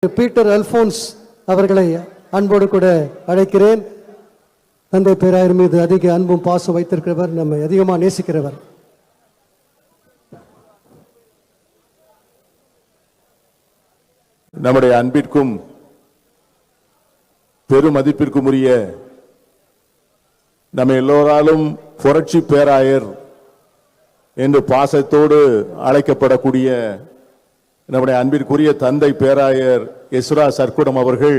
Peter Alphons அவர்களை அன்போடு கூட அழைக்கிறேன். தந்தை பேராயர் மீது அதிக அன்பும் பாசம் வைத்திருக்கிறவர், நம்மை அதிகமாக நேசிக்கிறவர். நம்முடைய அன்பிற்கும் பெருமதிப்பிற்கும் உரிய நம்ம எல்லோராலும் புரட்சி பேராயர் என்று பாசத்தோடு அழைக்கப்படக்கூடிய நம்முடைய அன்பிற்குரிய தந்தை பேராயர் எஸ்ரா சர்க்குடம் அவர்கள்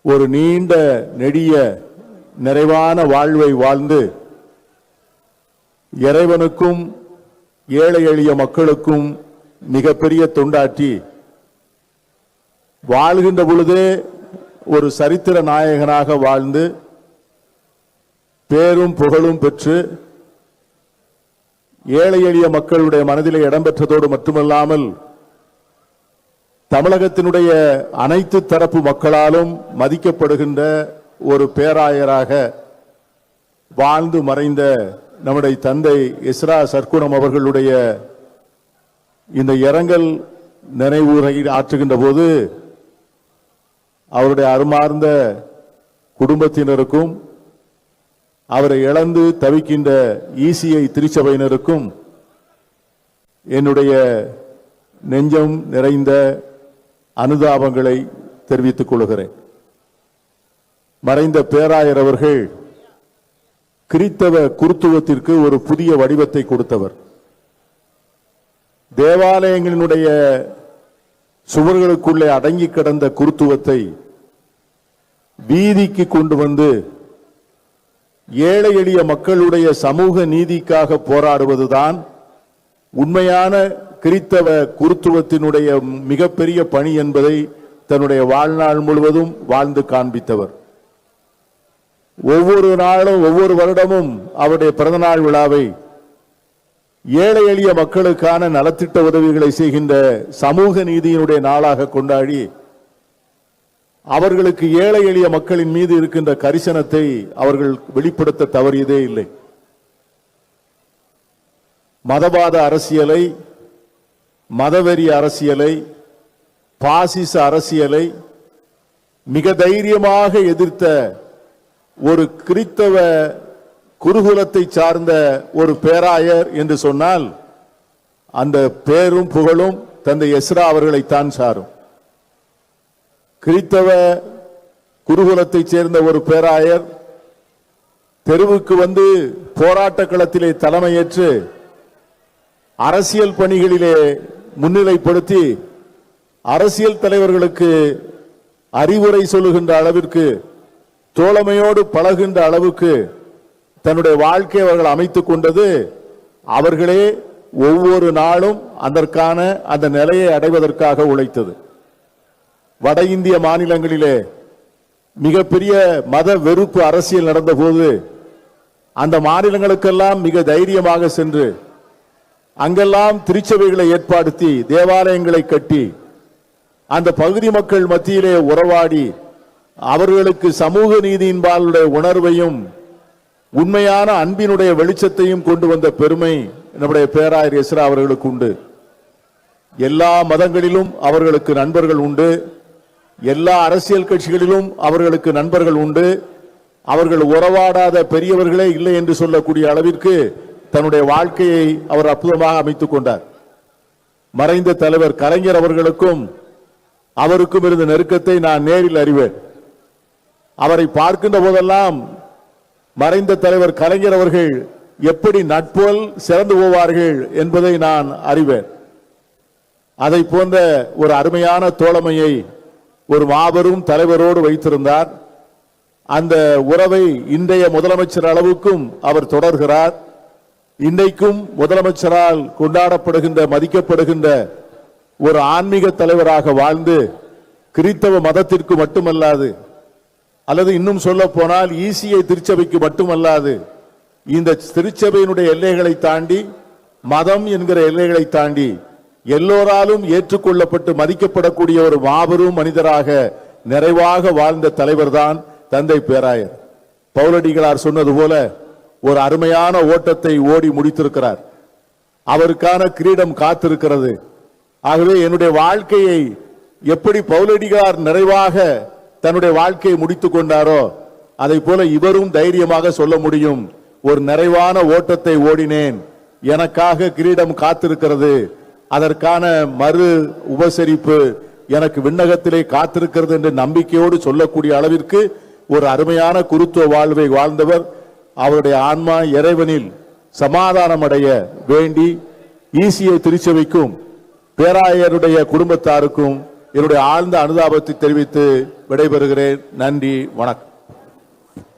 ஒரு நீண்ட நெடிய நிறைவான வாழ்வை வாழ்ந்து இறைவனுக்கும் ஏழை எளிய மக்களுக்கும் மிகப்பெரிய தொண்டாற்றி வாழ்கின்ற பொழுதே ஒரு சரித்திர நாயகனாக வாழ்ந்து பேரும் புகழும் பெற்று ஏழை எளிய மக்களுடைய மனதிலே இடம்பெற்றதோடு மட்டுமல்லாமல் தமிழகத்தினுடைய அனைத்து தரப்பு மக்களாலும் மதிக்கப்படுகின்ற ஒரு பேராயராக வாழ்ந்து மறைந்த நம்முடைய தந்தை எஸ்ரா சர்க்குடம் அவர்களுடைய இந்த இரங்கல் நினைவுரை ஆற்றுகின்ற போது அவருடைய அருமார்ந்த குடும்பத்தினருக்கும் அவரை இழந்து தவிக்கின்ற ஈசிஐ திருச்சபையினருக்கும் என்னுடைய நெஞ்சம் நிறைந்த அனுதாபங்களை தெரிவித்துக் கொள்கிறேன். மறைந்த பேராயர் அவர்கள் கிறித்தவ குருத்துவத்திற்கு ஒரு புதிய வடிவத்தை கொடுத்தவர். தேவாலயங்களினுடைய சுவர்களுக்குள்ளே அடங்கி கிடந்த குருத்துவத்தை வீதிக்கு கொண்டு வந்து ஏழை எளிய மக்களுடைய சமூக நீதிக்காக போராடுவதுதான் உண்மையான கிறித்தவ குருத்துவத்தினுடைய மிகப்பெரிய பணி என்பதை தன்னுடைய வாழ்நாள் முழுவதும் வாழ்ந்து காண்பித்தவர். ஒவ்வொரு நாளும் ஒவ்வொரு வருடமும் அவருடைய பிறந்தநாள் விழாவை ஏழை எளிய மக்களுக்கான நலத்திட்ட உதவிகளை செய்கின்ற சமூக நீதியினுடைய நாளாக கொண்டாடி அவர்களுக்கு ஏழை எளிய மக்களின் மீது இருக்கின்ற கரிசனத்தை அவர்கள் வெளிப்படுத்த தவறியதே இல்லை. மதவாத அரசியலை, மதவெறி அரசியலை, பாசிச அரசியலை மிக தைரியமாக எதிர்த்த ஒரு கிறித்தவ குருகுலத்தை சார்ந்த ஒரு பேராயர் என்று சொன்னால் அந்த பேரும் புகழும் தந்தை எஸ்ரா அவர்களைத்தான் சாரும். கிறித்தவ குருகுலத்தை சேர்ந்த ஒரு பேராயர் தெருவுக்கு வந்து போராட்ட களத்திலே தலைமையேற்று அரசியல் பணிகளிலே முன்னிலைப்படுத்தி அரசியல் தலைவர்களுக்கு அறிவுரை சொல்லுகின்ற அளவிற்கு, தோழமையோடு பழகின்ற அளவுக்கு தன்னுடைய வாழ்க்கையை அவர்கள் அமைத்துக் கொண்டது அவர்களே ஒவ்வொரு நாளும் அதற்கான அந்த நிலையை அடைவதற்காக உழைத்தது. வட இந்திய மாநிலங்களிலே மிகப்பெரிய மத வெறுப்பு அரசியல் நடந்த போது அந்த மாநிலங்களுக்கெல்லாம் மிக தைரியமாக சென்று அங்கெல்லாம் திருச்சபைகளை ஏற்படுத்தி தேவாலயங்களை கட்டி அந்த பகுதி மக்கள் மத்தியிலே உறவாடி அவர்களுக்கு சமூக நீதியின்பாலுடைய உணர்வையும் உண்மையான அன்பினுடைய வெளிச்சத்தையும் கொண்டு வந்த பெருமை நம்முடைய பேராயர் எஸ்ரா அவர்களுக்கு உண்டு. எல்லா மதங்களிலும் அவர்களுக்கு நண்பர்கள் உண்டு, எல்லா அரசியல் கட்சிகளிலும் அவர்களுக்கு நண்பர்கள் உண்டு. அவர்கள் உறவாடாத பெரியவர்களே இல்லை என்று சொல்லக்கூடிய அளவிற்கு தன்னுடைய வாழ்க்கையை அவர் அற்புதமாக அமைத்துக் கொண்டார். மறைந்த தலைவர் கலைஞர் அவர்களுக்கும் அவருக்கும் இருந்த நெருக்கத்தை நான் நேரில் அறிவேன். அவரை பார்க்கின்ற போதெல்லாம் மறைந்த தலைவர் கலைஞர் அவர்கள் எப்படி நட்போல் சிறந்து போவார்கள் என்பதை நான் அறிவேன். அதை போன்ற ஒரு அருமையான தோழமையை ஒரு மாபெரும் தலைவரோடு வைத்திருந்தார். அந்த உறவை இன்றைய முதலமைச்சர் அளவுக்கும் அவர் தொடர்கிறார். இன்றைக்கும் முதலமைச்சரால் கொண்டாடப்படுகின்ற மதிக்கப்படுகின்ற ஒரு ஆன்மீக தலைவராக வாழ்ந்து கிறித்தவ மதத்திற்கு மட்டுமல்லாது, அல்லது இன்னும் சொல்ல போனால் ஈசிஐ திருச்சபைக்கு மட்டுமல்லாது, இந்த திருச்சபையினுடைய எல்லைகளை தாண்டி, மதம் என்கிற எல்லைகளை தாண்டி எல்லோராலும் ஏற்றுக்கொள்ளப்பட்டு மதிக்கப்படக்கூடிய ஒரு மாபெரும் மனிதராக நிறைவாக வாழ்ந்த தலைவர் தான் தந்தை பேராயர். பவுலடிகளார் சொன்னது போல ஒரு அருமையான ஓட்டத்தை ஓடி முடித்திருக்கிறார். அவருக்கான கிரீடம் காத்திருக்கிறது. ஆகவே என்னுடைய வாழ்க்கையை எப்படி பவுலடிகார் நிறைவாக தன்னுடைய வாழ்க்கையை முடித்துக் கொண்டாரோ அதை போல இவரும் தைரியமாக சொல்ல முடியும், ஒரு நிறைவான ஓட்டத்தை ஓடினேன், எனக்காக கிரீடம் காத்திருக்கிறது, அதற்கான மறு உபசரிப்பு எனக்கு விண்ணகத்திலே காத்திருக்கிறது என்று நம்பிக்கையோடு சொல்லக்கூடிய அளவிற்கு ஒரு அருமையான குருத்துவ வாழ்வை வாழ்ந்தவர். அவருடைய ஆன்மா இறைவனில் சமாதானம் அடைய வேண்டி ஈசிய திருச்சபைக்கும் பேராயருடைய குடும்பத்தாருக்கும் என்னுடைய ஆழ்ந்த அனுதாபத்தை தெரிவித்து விடைபெறுகிறேன். நன்றி, வணக்கம்.